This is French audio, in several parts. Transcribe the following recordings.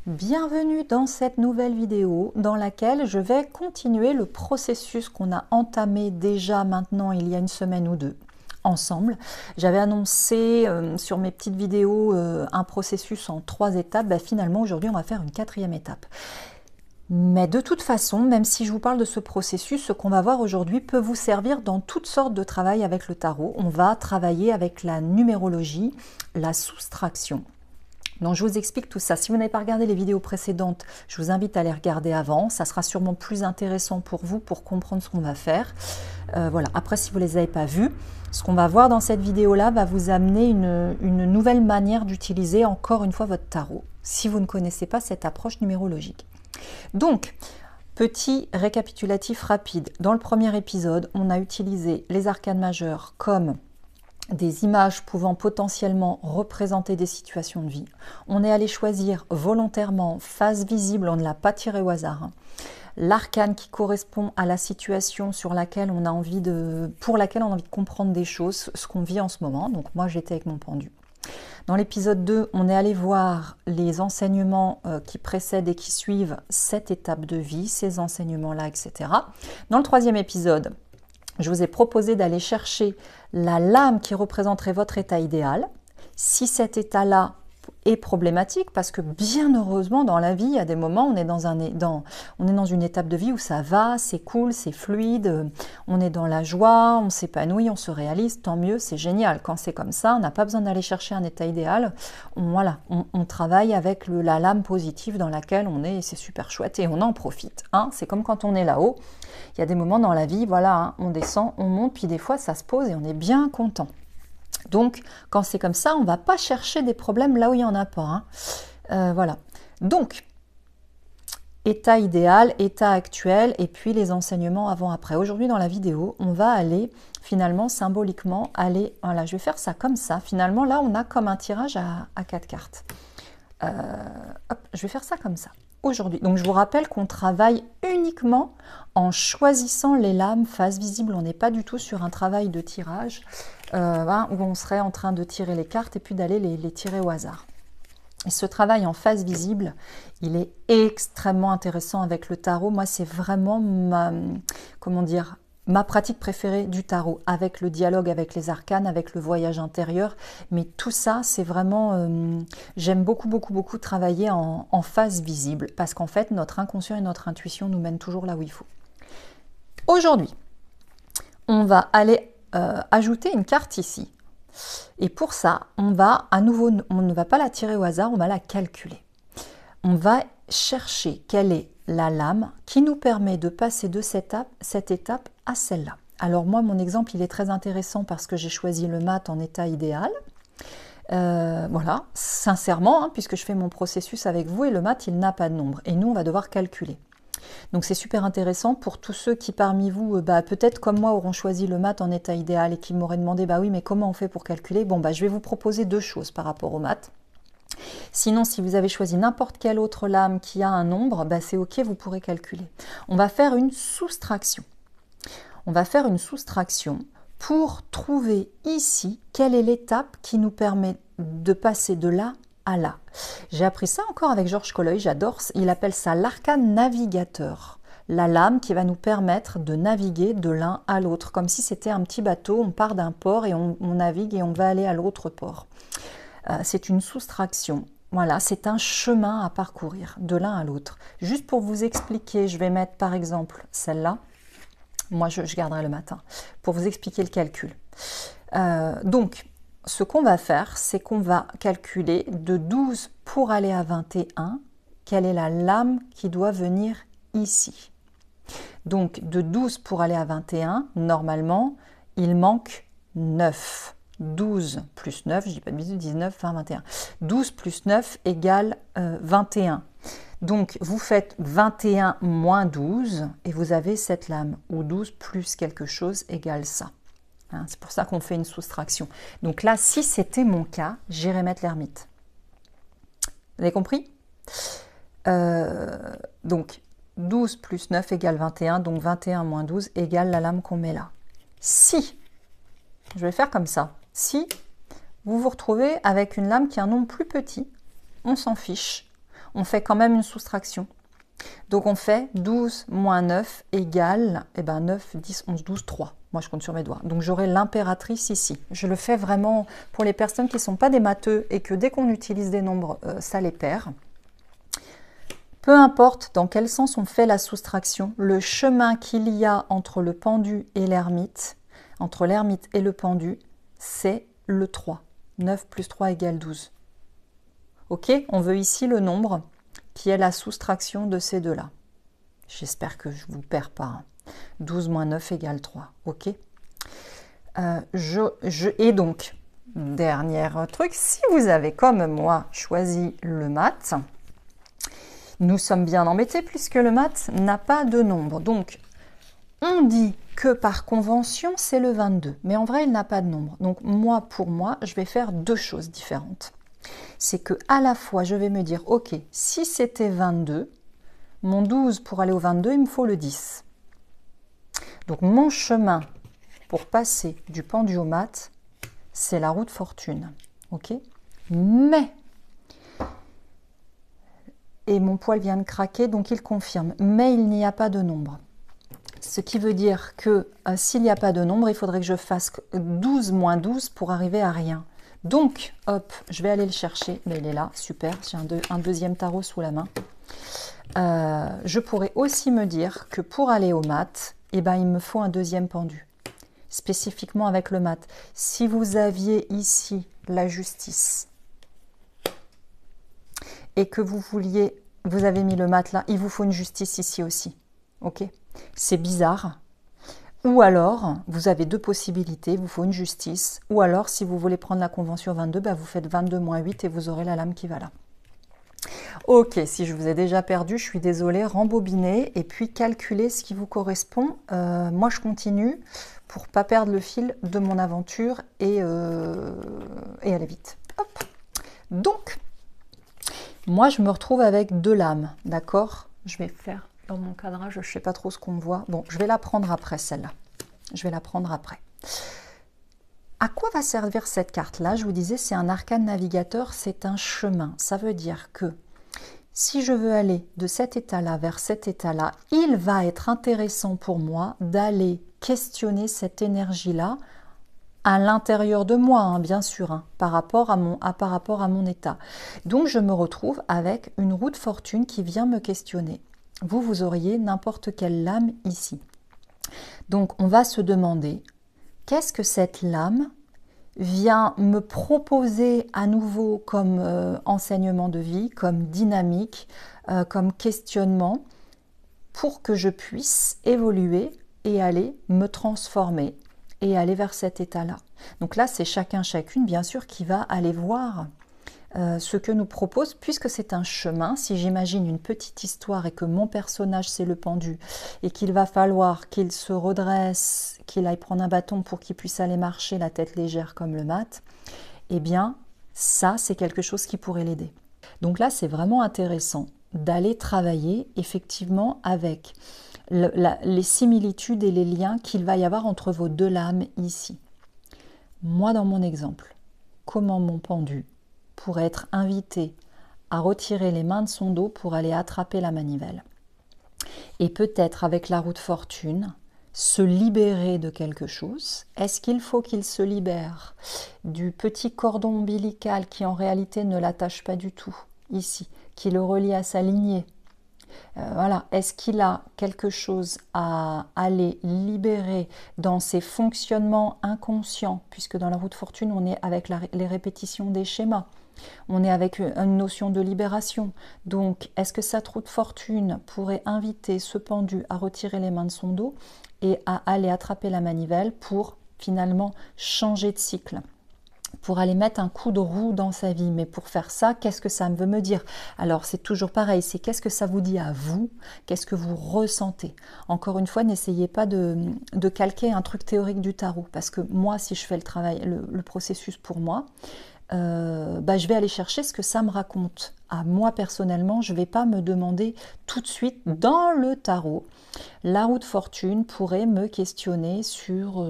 Bienvenue dans cette nouvelle vidéo dans laquelle je vais continuer le processus qu'on a entamé déjà maintenant il y a une semaine ou deux ensemble. J'avais annoncé sur mes petites vidéos un processus en 3 étapes. Finalement aujourd'hui on va faire une 4e étape. Mais de toute façon, même si je vous parle de ce processus, ce qu'on va voir aujourd'hui peut vous servir dans toutes sortes de travail avec le tarot. On va travailler avec la numérologie, la soustraction. Donc je vous explique tout ça. Si vous n'avez pas regardé les vidéos précédentes, je vous invite à les regarder avant. Ça sera sûrement plus intéressant pour vous pour comprendre ce qu'on va faire. Voilà. Après, si vous ne les avez pas vues, ce qu'on va voir dans cette vidéo-là va vous amener une nouvelle manière d'utiliser encore une fois votre tarot, si vous ne connaissez pas cette approche numérologique. Donc, petit récapitulatif rapide. Dans le premier épisode, on a utilisé les arcanes majeures comme des images pouvant potentiellement représenter des situations de vie. On est allé choisir volontairement face visible, on ne l'a pas tiré au hasard. L'arcane qui correspond à la situation sur laquelle on a envie pour laquelle on a envie de comprendre des choses, ce qu'on vit en ce moment. Donc moi j'étais avec mon pendu. Dans l'épisode 2, on est allé voir les enseignements qui précèdent et qui suivent cette étape de vie, ces enseignements-là, etc. Dans le 3e épisode, je vous ai proposé d'aller chercher la lame qui représenterait votre état idéal. Si cet état-là est problématique, parce que bien heureusement dans la vie, il y a des moments où on est dans une étape de vie où ça va, c'est cool, c'est fluide, on est dans la joie, on s'épanouit, on se réalise, tant mieux, c'est génial. Quand c'est comme ça, on n'a pas besoin d'aller chercher un état idéal. On travaille avec la lame positive dans laquelle on est, et c'est super chouette et on en profite. Hein. C'est comme quand on est là-haut. Il y a des moments dans la vie, voilà, hein, on descend, on monte, puis des fois ça se pose et on est bien content. Donc, quand c'est comme ça, on ne va pas chercher des problèmes là où il n'y en a pas. Hein. Voilà. Donc, état idéal, état actuel, et puis les enseignements avant-après. Aujourd'hui, dans la vidéo, on va aller, finalement, symboliquement, voilà, je vais faire ça comme ça. Finalement, là, on a comme un tirage à 4 cartes. Hop, je vais faire ça comme ça. Aujourd'hui. Donc, je vous rappelle qu'on travaille uniquement en choisissant les lames face visible. On n'est pas du tout sur un travail de tirage où on serait en train de tirer les cartes et puis d'aller les tirer au hasard. Et ce travail en face visible, il est extrêmement intéressant avec le tarot. Moi, c'est vraiment ma pratique préférée du tarot, avec le dialogue avec les arcanes, avec le voyage intérieur. Mais tout ça, c'est vraiment... j'aime beaucoup travailler en face visible, parce qu'en fait, notre inconscient et notre intuition nous mènent toujours là où il faut. Aujourd'hui, on va aller ajouter une carte ici. Et pour ça, on va à nouveau, on ne va pas la tirer au hasard, on va la calculer. On va chercher quelle est la lame qui nous permet de passer de cette étape à celle-là. Alors moi, mon exemple, il est très intéressant parce que j'ai choisi le mat en état idéal. Voilà, sincèrement, hein, puisque je fais mon processus avec vous, et le mat, il n'a pas de nombre. Et nous, on va devoir calculer. Donc c'est super intéressant pour tous ceux qui parmi vous, peut-être comme moi, auront choisi le mat en état idéal et qui m'auraient demandé, oui, mais comment on fait pour calculer? Bon, je vais vous proposer 2 choses par rapport au mat. Sinon, si vous avez choisi n'importe quelle autre lame qui a un nombre, c'est ok, vous pourrez calculer. On va faire une soustraction. On va faire une soustraction pour trouver ici quelle est l'étape qui nous permet de passer de là à là. J'ai appris ça encore avec Georges Colloy, j'adore, il appelle ça l'arcane navigateur. La lame qui va nous permettre de naviguer de l'un à l'autre, comme si c'était un petit bateau, on part d'un port et on navigue et on va aller à l'autre port. C'est une soustraction. Voilà, c'est un chemin à parcourir de l'un à l'autre. Juste pour vous expliquer, je vais mettre par exemple celle-là. Moi, je garderai le matin pour vous expliquer le calcul. Donc, ce qu'on va faire, c'est qu'on va calculer de 12 pour aller à 21, quelle est la lame qui doit venir ici. Donc, de 12 pour aller à 21, normalement, il manque 9. 12 plus 9, je dis pas de bisous, 19, 20, 21. 12 plus 9 égale 21. Donc, vous faites 21 moins 12 et vous avez cette lame, ou 12 plus quelque chose égale ça. Hein, c'est pour ça qu'on fait une soustraction. Donc là, si c'était mon cas, j'irais mettre l'ermite. Vous avez compris? Donc, 12 plus 9 égale 21, donc 21 moins 12 égale la lame qu'on met là. Si, je vais faire comme ça, si vous vous retrouvez avec une lame qui a un nombre plus petit, on s'en fiche. on fait quand même une soustraction. Donc on fait 12 moins 9 égale 9, 10, 11, 12, 3. Moi je compte sur mes doigts. Donc j'aurai l'impératrice ici. Je le fais vraiment pour les personnes qui ne sont pas des matheux et que dès qu'on utilise des nombres, ça les perd. Peu importe dans quel sens on fait la soustraction, le chemin qu'il y a entre le pendu et l'ermite, entre l'ermite et le pendu, c'est le 3. 9 plus 3 égale 12. Ok, on veut ici le nombre qui est la soustraction de ces deux-là. J'espère que je ne vous perds pas. Hein. 12 moins 9 égale 3. Ok. Et donc, dernier truc, si vous avez comme moi choisi le maths, nous sommes bien embêtés puisque le maths n'a pas de nombre. Donc, on dit que par convention, c'est le 22. Mais en vrai, il n'a pas de nombre. Donc, pour moi, je vais faire deux choses différentes. C'est que à la fois, je vais me dire, ok, si c'était 22, mon 12 pour aller au 22, il me faut le 10. Donc, mon chemin pour passer du pendu au mat, c'est la roue de fortune. Ok. Mais, et mon poil vient de craquer, donc il confirme, mais il n'y a pas de nombre. Ce qui veut dire que s'il n'y a pas de nombre, il faudrait que je fasse 12 moins 12 pour arriver à rien. Donc, hop, je vais aller le chercher. Mais il est là, super, j'ai un deuxième tarot sous la main. Je pourrais aussi me dire que pour aller au mat, il me faut un deuxième pendu. Spécifiquement avec le mat. Si vous aviez ici la justice et que vous avez mis le mat là, il vous faut une justice ici aussi. Ok? C'est bizarre. Ou alors, vous avez deux possibilités, il vous faut une justice. Ou alors, si vous voulez prendre la convention 22, vous faites 22 moins 8 et vous aurez la lame qui va là. Ok, si je vous ai déjà perdu, je suis désolée, rembobinez et puis calculez ce qui vous correspond. Moi, je continue pour ne pas perdre le fil de mon aventure et aller vite. Hop. Donc, moi, je me retrouve avec deux lames, d'accord? Je vais faire dans mon cadrage, je ne sais pas trop ce qu'on voit. Bon, je vais la prendre après, celle-là. Je vais la prendre après. À quoi va servir cette carte-là? Je vous disais, c'est un arcane navigateur, c'est un chemin. Ça veut dire que si je veux aller de cet état-là vers cet état-là, il va être intéressant pour moi d'aller questionner cette énergie-là à l'intérieur de moi, hein, bien sûr, hein, par rapport à mon état. Donc, je me retrouve avec une roue de fortune qui vient me questionner. Vous auriez n'importe quelle lame ici. Donc, on va se demander, qu'est-ce que cette lame vient me proposer à nouveau comme enseignement de vie, comme dynamique, comme questionnement, pour que je puisse évoluer et aller me transformer et aller vers cet état-là. Donc là, c'est chacun, chacune, bien sûr, qui va aller voir ce que nous propose, puisque c'est un chemin. Si j'imagine une petite histoire et que mon personnage c'est le pendu et qu'il va falloir qu'il se redresse, qu'il aille prendre un bâton pour qu'il puisse aller marcher la tête légère comme le mat, eh bien ça c'est quelque chose qui pourrait l'aider. Donc là c'est vraiment intéressant d'aller travailler effectivement avec les similitudes et les liens qu'il va y avoir entre vos deux lames ici. Moi dans mon exemple, comment mon pendu pourrait être invité à retirer les mains de son dos pour aller attraper la manivelle. Et peut-être avec la roue de fortune, se libérer de quelque chose. Est-ce qu'il faut qu'il se libère du petit cordon ombilical qui en réalité ne l'attache pas du tout, ici, qui le relie à sa lignée? Voilà, est-ce qu'il a quelque chose à aller libérer dans ses fonctionnements inconscients, puisque dans la roue de fortune, on est avec les répétitions des schémas. On est avec une notion de libération. Donc, est-ce que cette roue de fortune pourrait inviter ce pendu à retirer les mains de son dos et à aller attraper la manivelle pour finalement changer de cycle, pour aller mettre un coup de roue dans sa vie? Mais pour faire ça, qu'est-ce que ça veut me dire? Alors, c'est toujours pareil, c'est qu'est-ce que ça vous dit à vous? Qu'est-ce que vous ressentez? Encore une fois, n'essayez pas de calquer un truc théorique du tarot, parce que moi, si je fais le travail, le processus pour moi, bah, je vais aller chercher ce que ça me raconte. À moi personnellement, je ne vais pas me demander tout de suite dans le tarot. La roue de fortune pourrait me questionner sur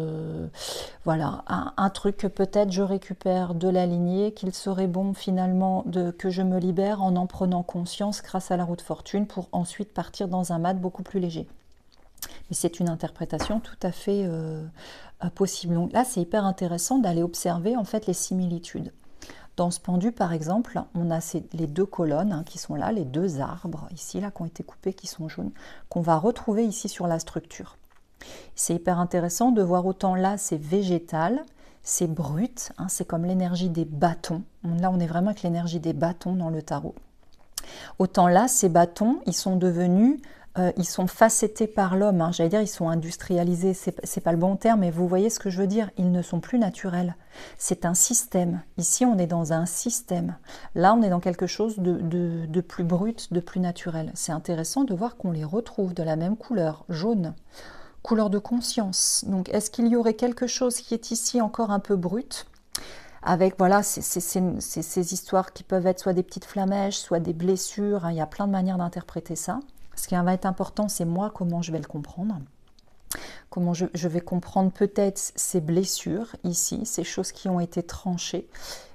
voilà, un truc que peut-être je récupère de la lignée, qu'il serait bon finalement que je me libère en prenant conscience grâce à la roue de fortune pour ensuite partir dans un mat beaucoup plus léger. Mais c'est une interprétation tout à fait possible. Donc là, c'est hyper intéressant d'aller observer en fait les similitudes. Dans ce pendu, par exemple, on a les deux colonnes hein, qui sont là, les deux arbres ici, là, qui ont été coupés, qui sont jaunes, qu'on va retrouver ici sur la structure. C'est hyper intéressant de voir autant là, c'est végétal, c'est brut, hein, c'est comme l'énergie des bâtons. Là, on est vraiment avec l'énergie des bâtons dans le tarot. Autant là, ces bâtons, ils sont devenus... ils sont facettés par l'homme, hein. J'allais dire ils sont industrialisés, c'est pas le bon terme, mais vous voyez ce que je veux dire, ils ne sont plus naturels. C'est un système. Ici, on est dans un système. Là, on est dans quelque chose de plus brut, de plus naturel. C'est intéressant de voir qu'on les retrouve de la même couleur, jaune, couleur de conscience. Donc, est-ce qu'il y aurait quelque chose qui est ici encore un peu brut ? Avec voilà, ces histoires qui peuvent être soit des petites flamèches, soit des blessures, hein, il y a plein de manières d'interpréter ça. Ce qui va être important, c'est moi, comment je vais le comprendre. Comment je vais comprendre peut-être ces blessures ici, ces choses qui ont été tranchées.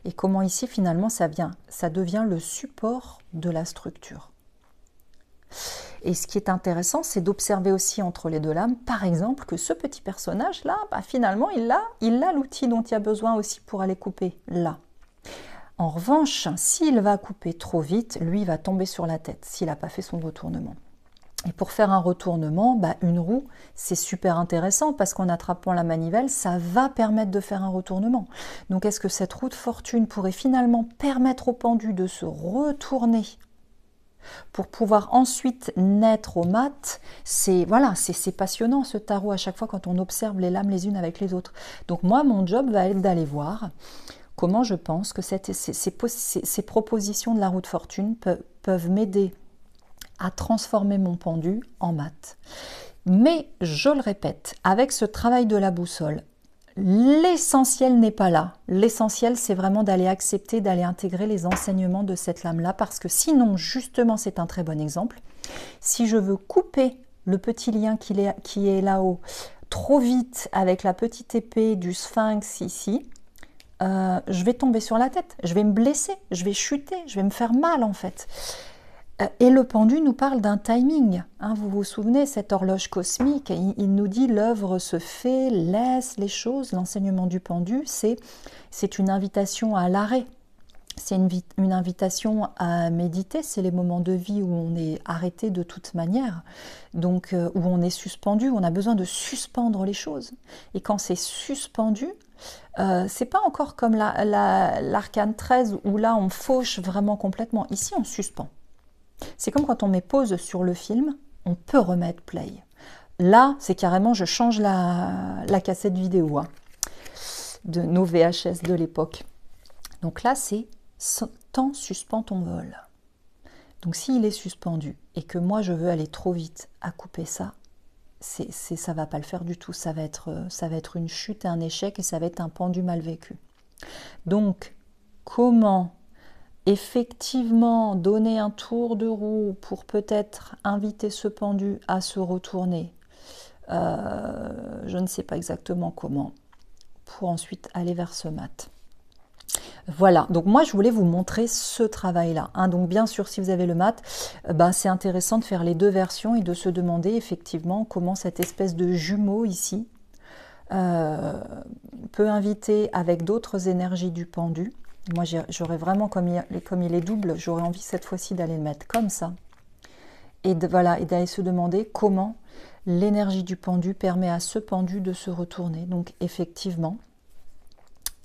Et comment ici, finalement, ça devient le support de la structure. Et ce qui est intéressant, c'est d'observer aussi entre les deux lames, par exemple, que ce petit personnage-là, bah, finalement, il a l'outil dont il a besoin aussi pour aller couper là. En revanche, s'il va couper trop vite, lui, il va tomber sur la tête s'il n'a pas fait son retournement. Et pour faire un retournement, bah, une roue, c'est super intéressant parce qu'en attrapant la manivelle, ça va permettre de faire un retournement. Donc est-ce que cette roue de fortune pourrait finalement permettre au pendu de se retourner pour pouvoir ensuite naître au mat? C'est voilà, c'est passionnant ce tarot à chaque fois quand on observe les lames les unes avec les autres. Donc moi, mon job va être d'aller voir comment je pense que ces propositions de la roue de fortune peuvent m'aider à transformer mon pendu en mat. Mais, je le répète, avec ce travail de la boussole, l'essentiel n'est pas là. L'essentiel, c'est vraiment d'aller accepter, d'aller intégrer les enseignements de cette lame-là, parce que sinon, justement, c'est un très bon exemple. Si je veux couper le petit lien qui est là-haut trop vite avec la petite épée du sphinx ici, je vais tomber sur la tête, je vais me blesser, je vais chuter, je vais me faire mal en fait. Et le pendu nous parle d'un timing. Hein, vous vous souvenez, cette horloge cosmique, il nous dit l'œuvre se fait, laisse les choses. L'enseignement du pendu, c'est une invitation à l'arrêt. C'est une invitation à méditer. C'est les moments de vie où on est arrêté de toute manière. Donc, où on est suspendu, où on a besoin de suspendre les choses. Et quand c'est suspendu, c'est pas encore comme l'arcane 13 où là on fauche vraiment complètement. Ici, on suspend. C'est comme quand on met pause sur le film, on peut remettre play. Là, c'est carrément, je change la cassette vidéo hein, de nos VHS de l'époque. Donc là, c'est temps suspend ton vol. Donc s'il est suspendu et que moi je veux aller trop vite à couper ça, ça va pas le faire du tout. Ça va être une chute et un échec et ça va être un pendu mal vécu. Donc, comment effectivement donner un tour de roue pour peut-être inviter ce pendu à se retourner, je ne sais pas exactement comment, pour ensuite aller vers ce mat. Voilà, donc moi je voulais vous montrer ce travail-là. Hein. Donc bien sûr, si vous avez le mat, c'est intéressant de faire les deux versions et de se demander effectivement comment cette espèce de jumeau ici peut inviter avec d'autres énergies du pendu. Moi, j'aurais vraiment, comme il est double, j'aurais envie cette fois-ci d'aller le mettre comme ça. Et d'aller se demander comment l'énergie du pendu permet à ce pendu de se retourner. Donc, effectivement,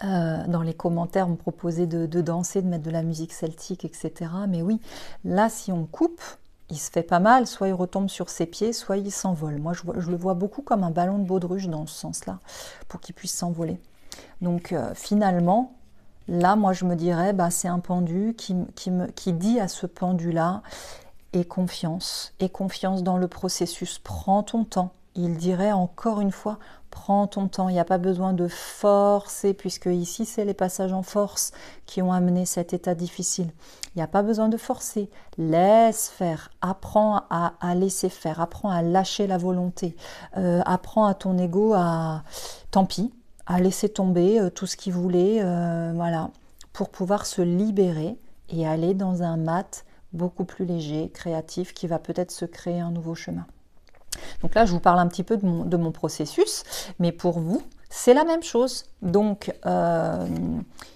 dans les commentaires, on me proposait de danser, de mettre de la musique celtique, etc. Mais oui, là, si on coupe, il se fait pas mal. Soit il retombe sur ses pieds, soit il s'envole. Moi, je le vois beaucoup comme un ballon de baudruche dans ce sens-là, pour qu'il puisse s'envoler. Donc, finalement... Là, moi, je me dirais, c'est un pendu qui dit à ce pendu-là, aie confiance dans le processus, prends ton temps, il dirait encore une fois, prends ton temps, il n'y a pas besoin de forcer, puisque ici c'est les passages en force qui ont amené cet état difficile. Il n'y a pas besoin de forcer, laisse faire, apprends à laisser faire, apprends à lâcher la volonté, apprends à ton ego à, tant pis, à laisser tomber tout ce qu'il voulait, voilà, pour pouvoir se libérer et aller dans un mat beaucoup plus léger, créatif, qui va peut-être se créer un nouveau chemin. Donc là, je vous parle un petit peu de mon processus, mais pour vous, c'est la même chose. Donc,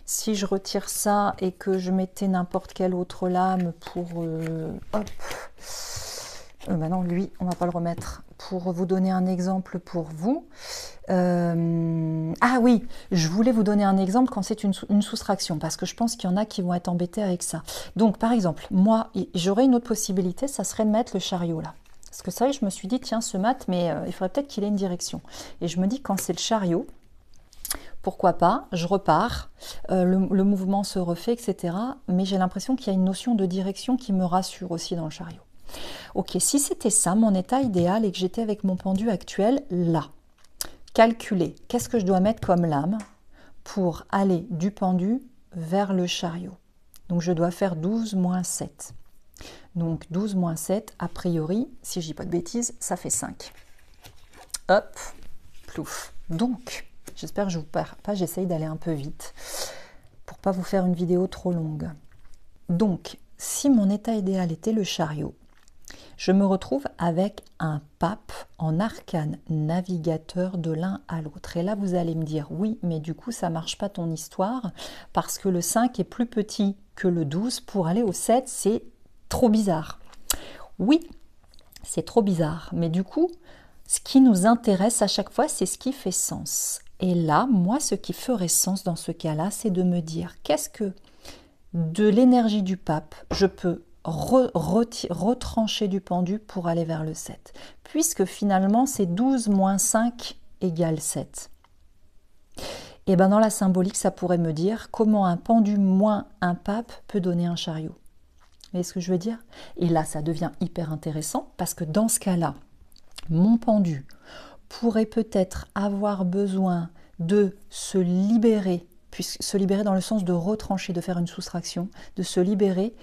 si je retire ça et que je mettais n'importe quelle autre lame pour... hop, non, lui, on ne va pas le remettre. Pour vous donner un exemple pour vous. Ah oui, je voulais vous donner un exemple quand c'est une soustraction, parce que je pense qu'il y en a qui vont être embêtés avec ça. Donc, par exemple, moi, j'aurais une autre possibilité, ça serait de mettre le chariot là. Parce que ça, je me suis dit, tiens, ce mat, mais il faudrait peut-être qu'il ait une direction. Et je me dis, quand c'est le chariot, pourquoi pas, je repars, le mouvement se refait, etc. Mais j'ai l'impression qu'il y a une notion de direction qui me rassure aussi dans le chariot. Ok, si c'était ça, mon état idéal, et que j'étais avec mon pendu actuel, là, calculer, qu'est-ce que je dois mettre comme lame pour aller du pendu vers le chariot. Donc, je dois faire 12 moins 7. Donc 12 moins 7, a priori, si je dis pas de bêtises, ça fait 5. Hop, plouf. Donc, j'espère que je vous perds pas, j'essaye d'aller un peu vite pour pas vous faire une vidéo trop longue. Donc, si mon état idéal était le chariot, je me retrouve avec un pape en arcane navigateur de l'un à l'autre. Et là, vous allez me dire, oui, mais du coup, ça marche pas ton histoire, parce que le 5 est plus petit que le 12. Pour aller au 7, c'est trop bizarre. Oui, c'est trop bizarre, mais du coup, ce qui nous intéresse à chaque fois, c'est ce qui fait sens. Et là, moi, ce qui ferait sens dans ce cas-là, c'est de me dire, qu'est-ce que de l'énergie du pape, je peux retrancher du pendu pour aller vers le 7, puisque finalement, c'est 12 moins 5 égale 7. Et bien dans la symbolique, ça pourrait me dire comment un pendu moins un pape peut donner un chariot. Vous voyez ce que je veux dire? Et là, ça devient hyper intéressant, parce que dans ce cas-là, mon pendu pourrait peut-être avoir besoin de se libérer, se libérer dans le sens de retrancher, de faire une soustraction, de se libérer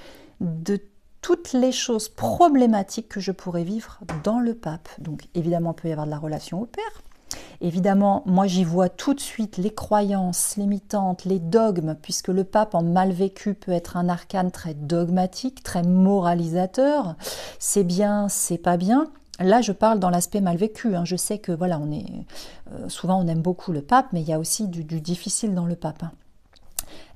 de toutes les choses problématiques que je pourrais vivre dans le pape. Donc évidemment, il peut y avoir de la relation au père. Évidemment, moi j'y vois tout de suite les croyances limitantes, les dogmes, puisque le pape en mal vécu peut être un arcane très dogmatique, très moralisateur. C'est bien, c'est pas bien. Là, je parle dans l'aspect mal vécu. Je sais que voilà, souvent on aime beaucoup le pape, mais il y a aussi du difficile dans le pape.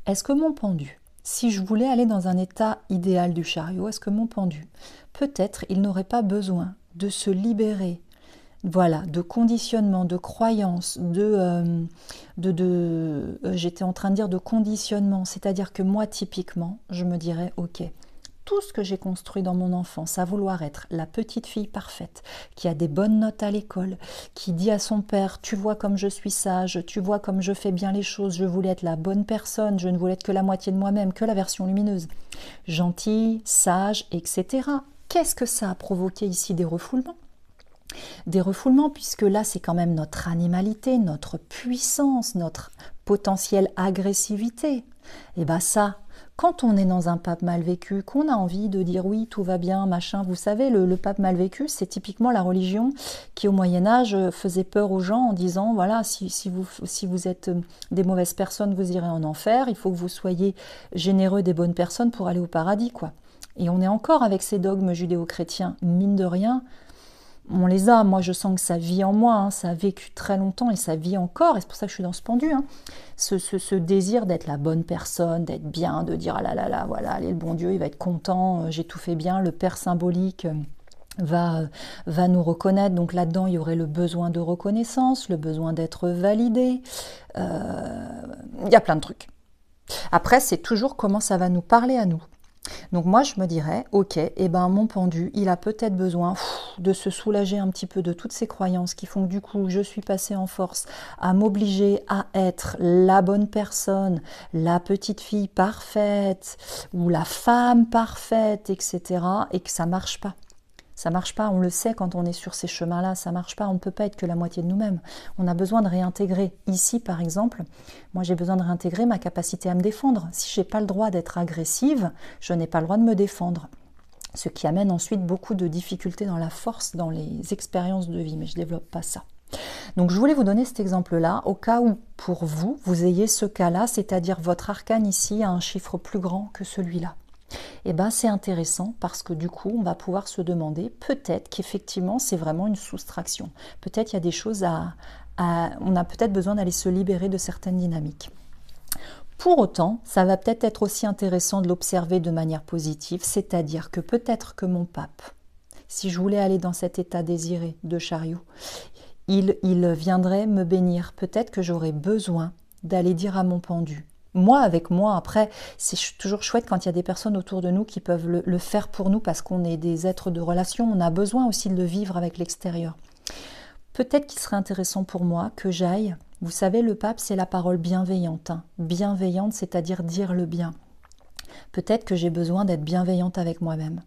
Est-ce que mon pendu, si je voulais aller dans un état idéal du chariot, est-ce que mon pendu, peut-être il n'aurait pas besoin de se libérer, voilà, de conditionnement, de croyance, j'étais en train de dire de conditionnement, c'est-à-dire que moi, typiquement, je me dirais, ok, tout ce que j'ai construit dans mon enfance, à vouloir être la petite fille parfaite, qui a des bonnes notes à l'école, qui dit à son père, tu vois comme je suis sage, tu vois comme je fais bien les choses, je voulais être la bonne personne, je ne voulais être que la moitié de moi-même, que la version lumineuse, gentille, sage, etc. Qu'est-ce que ça a provoqué ici? Des refoulements? Des refoulements, puisque là, c'est quand même notre animalité, notre puissance, notre potentielle agressivité. Et bien ça, quand on est dans un pape mal vécu, qu'on a envie de dire oui, tout va bien, machin, vous savez, le pape mal vécu, c'est typiquement la religion qui, au Moyen-Âge, faisait peur aux gens en disant, voilà, si vous êtes des mauvaises personnes, vous irez en enfer, il faut que vous soyez généreux des bonnes personnes pour aller au paradis, quoi. Et on est encore avec ces dogmes judéo-chrétiens, mine de rien, on les a, moi je sens que ça vit en moi, ça a vécu très longtemps et ça vit encore, et c'est pour ça que je suis dans ce pendu, ce désir d'être la bonne personne, d'être bien, de dire ah là là là, voilà, allez, le bon Dieu il va être content, j'ai tout fait bien, le Père symbolique va nous reconnaître, donc là-dedans il y aurait le besoin de reconnaissance, le besoin d'être validé, il y a plein de trucs. Après c'est toujours comment ça va nous parler à nous. Donc moi je me dirais, ok, eh ben mon pendu, il a peut-être besoin de se soulager un petit peu de toutes ces croyances qui font que du coup je suis passée en force à m'obliger à être la bonne personne, la petite fille parfaite ou la femme parfaite, etc. et que ça marche pas. Ça marche pas, on le sait quand on est sur ces chemins-là, ça marche pas, on ne peut pas être que la moitié de nous-mêmes. On a besoin de réintégrer. Ici, par exemple, moi j'ai besoin de réintégrer ma capacité à me défendre. Si je n'ai pas le droit d'être agressive, je n'ai pas le droit de me défendre. Ce qui amène ensuite beaucoup de difficultés dans la force, dans les expériences de vie, mais je ne développe pas ça. Donc je voulais vous donner cet exemple-là, au cas où pour vous, vous ayez ce cas-là, c'est-à-dire votre arcane ici a un chiffre plus grand que celui-là. Et bien c'est intéressant parce que du coup on va pouvoir se demander peut-être qu'effectivement c'est vraiment une soustraction. Peut-être il y a des choses on a peut-être besoin d'aller se libérer de certaines dynamiques. Pour autant, ça va peut-être être aussi intéressant de l'observer de manière positive, c'est-à-dire que peut-être que mon pape, si je voulais aller dans cet état désiré de chariot, il viendrait me bénir. Peut-être que j'aurais besoin d'aller dire à mon pendu, moi avec moi, après, c'est toujours chouette quand il y a des personnes autour de nous qui peuvent le faire pour nous parce qu'on est des êtres de relation, on a besoin aussi de le vivre avec l'extérieur. Peut-être qu'il serait intéressant pour moi que j'aille, vous savez, le pape, c'est la parole bienveillante. Hein. Bienveillante, c'est-à-dire dire le bien. Peut-être que j'ai besoin d'être bienveillante avec moi-même,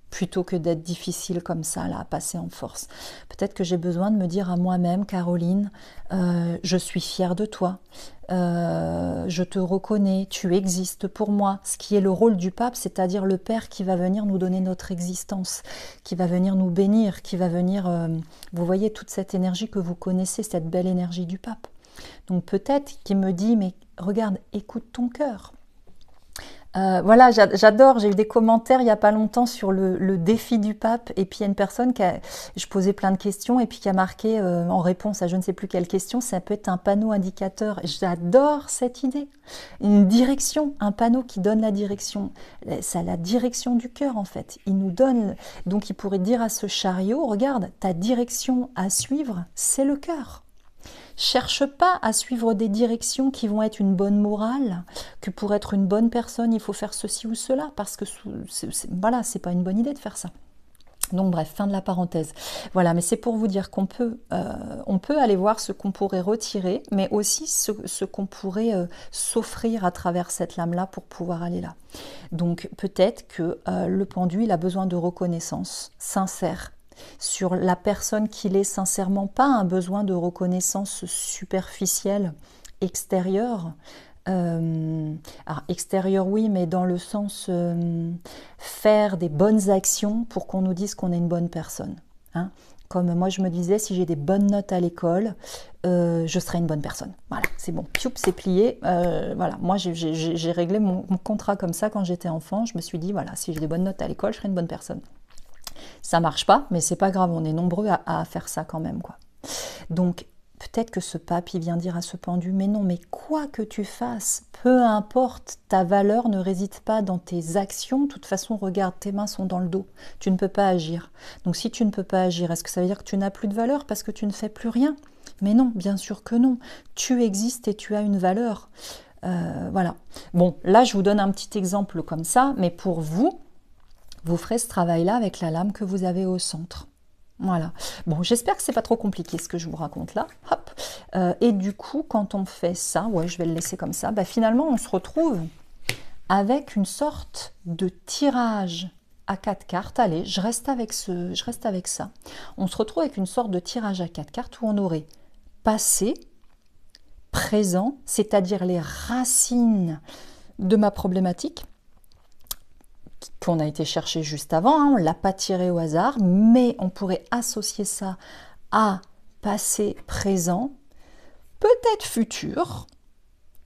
plutôt que d'être difficile comme ça, là, à passer en force. Peut-être que j'ai besoin de me dire à moi-même, Caroline, je suis fière de toi, je te reconnais, tu existes pour moi. Ce qui est le rôle du pape, c'est-à-dire le Père qui va venir nous donner notre existence, qui va venir nous bénir, qui va venir... vous voyez toute cette énergie que vous connaissez, cette belle énergie du pape. Donc peut-être qu'il me dit, mais regarde, écoute ton cœur. Voilà, j'adore, j'ai eu des commentaires il n'y a pas longtemps sur le défi du pape, et puis il y a une personne je posais plein de questions, et puis qui a marqué en réponse à je ne sais plus quelle question, ça peut être un panneau indicateur. J'adore cette idée, une direction, un panneau qui donne la direction, c'est la direction du cœur en fait, il nous donne, donc il pourrait dire à ce chariot, regarde, ta direction à suivre, c'est le cœur. Cherche pas à suivre des directions qui vont être une bonne morale, que pour être une bonne personne, il faut faire ceci ou cela, parce que voilà, c'est pas une bonne idée de faire ça. Donc bref, fin de la parenthèse. Voilà, mais c'est pour vous dire qu'on peut, on peut aller voir ce qu'on pourrait retirer, mais aussi ce qu'on pourrait s'offrir à travers cette lame-là pour pouvoir aller là. Donc peut-être que le pendu, il a besoin de reconnaissance sincère, sur la personne qu'il est sincèrement, pas un besoin de reconnaissance superficielle, extérieure. Alors extérieur oui, mais dans le sens faire des bonnes actions pour qu'on nous dise qu'on est une bonne personne. Hein. Comme moi je me disais, si j'ai des bonnes notes à l'école, je serai une bonne personne. Voilà, c'est bon, pioup, c'est plié. Voilà, moi j'ai réglé mon contrat comme ça quand j'étais enfant. Je me suis dit, voilà, si j'ai des bonnes notes à l'école, je serai une bonne personne. Ça marche pas, mais c'est pas grave, on est nombreux à faire ça quand même, quoi. Donc, peut-être que ce pape, il vient dire à ce pendu, mais non, mais quoi que tu fasses, peu importe, ta valeur ne réside pas dans tes actions. De toute façon, regarde, tes mains sont dans le dos, tu ne peux pas agir. Donc, si tu ne peux pas agir, est-ce que ça veut dire que tu n'as plus de valeur parce que tu ne fais plus rien? Mais non, bien sûr que non. Tu existes et tu as une valeur. Voilà. Bon, là, je vous donne un petit exemple comme ça, mais pour vous, vous ferez ce travail-là avec la lame que vous avez au centre. Voilà. Bon, j'espère que c'est pas trop compliqué ce que je vous raconte là. Hop. Et du coup, quand on fait ça, ouais, je vais le laisser comme ça, bah, finalement, on se retrouve avec une sorte de tirage à 4 cartes. Allez, je reste avec ça. On se retrouve avec une sorte de tirage à 4 cartes où on aurait passé, présent, c'est-à-dire les racines de ma problématique, qu'on a été chercher juste avant, hein, on ne l'a pas tiré au hasard, mais on pourrait associer ça à passé, présent, peut-être futur,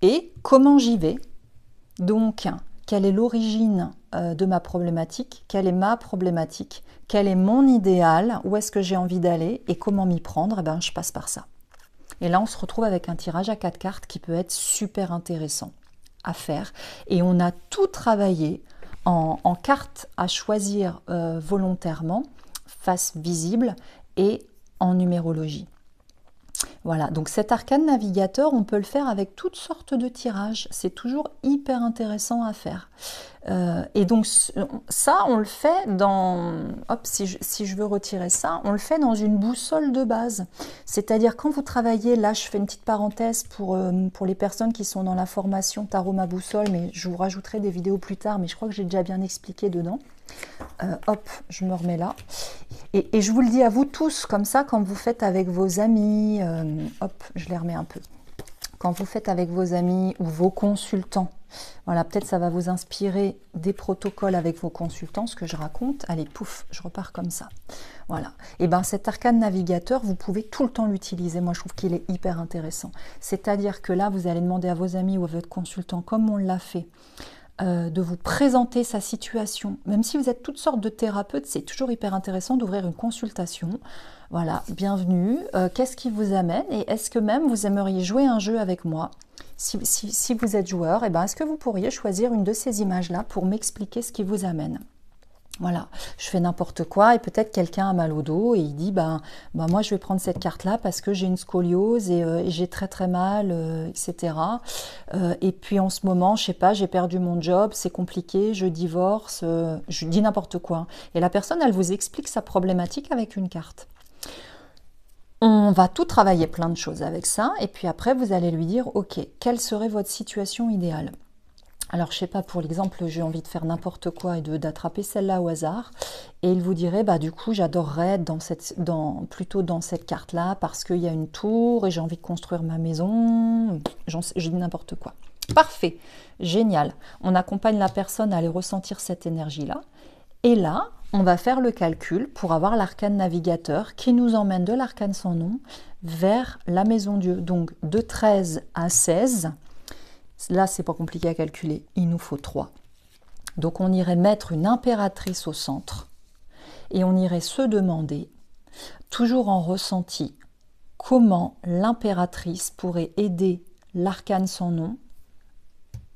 et comment j'y vais. Donc, quelle est l'origine de ma problématique, quelle est ma problématique, quel est mon idéal, où est-ce que j'ai envie d'aller, et comment m'y prendre, eh ben, je passe par ça. Et là, on se retrouve avec un tirage à 4 cartes qui peut être super intéressant à faire, et on a tout travaillé en cartes à choisir volontairement, face visible et en numérologie. Voilà, donc cet arcane navigateur, on peut le faire avec toutes sortes de tirages. C'est toujours hyper intéressant à faire. Et donc ça, on le fait dans... Hop, si je veux retirer ça, on le fait dans une boussole de base. C'est-à-dire quand vous travaillez, là je fais une petite parenthèse pour les personnes qui sont dans la formation Tarot ma boussole, mais je vous rajouterai des vidéos plus tard, mais je crois que j'ai déjà bien expliqué dedans. Hop, je me remets là. Et je vous le dis à vous tous, comme ça, quand vous faites avec vos amis, hop, je les remets un peu. Quand vous faites avec vos amis ou vos consultants, voilà, peut-être ça va vous inspirer des protocoles avec vos consultants, ce que je raconte. Allez, pouf, je repars comme ça. Voilà. Et bien cet arcane navigateur, vous pouvez tout le temps l'utiliser. Moi, je trouve qu'il est hyper intéressant. C'est-à-dire que là, vous allez demander à vos amis ou à votre consultant, comme on l'a fait, de vous présenter sa situation. Même si vous êtes toutes sortes de thérapeutes, c'est toujours hyper intéressant d'ouvrir une consultation. Voilà, bienvenue, qu'est-ce qui vous amène et est-ce que même vous aimeriez jouer un jeu avec moi? Si vous êtes joueur, eh ben, est-ce que vous pourriez choisir une de ces images-là pour m'expliquer ce qui vous amène? Voilà, je fais n'importe quoi et peut-être quelqu'un a mal au dos et il dit moi je vais prendre cette carte là parce que j'ai une scoliose et j'ai très mal, etc. Et puis en ce moment, je sais pas, j'ai perdu mon job, c'est compliqué, je divorce, je dis n'importe quoi. Et la personne, elle vous explique sa problématique avec une carte. On va tout travailler plein de choses avec ça et puis après vous allez lui dire ok, quelle serait votre situation idéale? Alors, je sais pas, pour l'exemple, j'ai envie de faire n'importe quoi et d'attraper celle-là au hasard. Et il vous dirait, du coup, j'adorerais être plutôt dans cette carte-là parce qu'il y a une tour et j'ai envie de construire ma maison. Je dis n'importe quoi. Parfait, génial. On accompagne la personne à aller ressentir cette énergie-là. Et là, on va faire le calcul pour avoir l'arcane navigateur qui nous emmène de l'arcane sans nom vers la maison Dieu. Donc, de 13 à 16. Là, c'est pas compliqué à calculer, il nous faut 3. Donc on irait mettre une impératrice au centre et on irait se demander, toujours en ressenti, comment l'impératrice pourrait aider l'arcane sans nom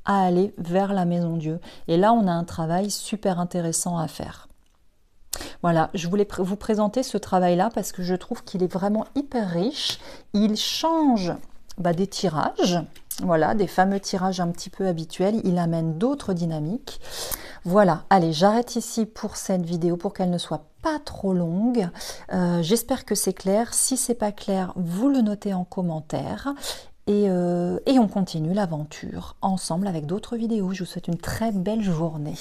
à aller vers la maison Dieu. Et là, on a un travail super intéressant à faire. Voilà, je voulais vous présenter ce travail-là parce que je trouve qu'il est vraiment hyper riche. Il change des tirages. Voilà, des fameux tirages un petit peu habituels, il amène d'autres dynamiques. Voilà, allez, j'arrête ici pour cette vidéo pour qu'elle ne soit pas trop longue. J'espère que c'est clair. Si c'est pas clair, vous le notez en commentaire. Et on continue l'aventure ensemble avec d'autres vidéos. Je vous souhaite une très belle journée.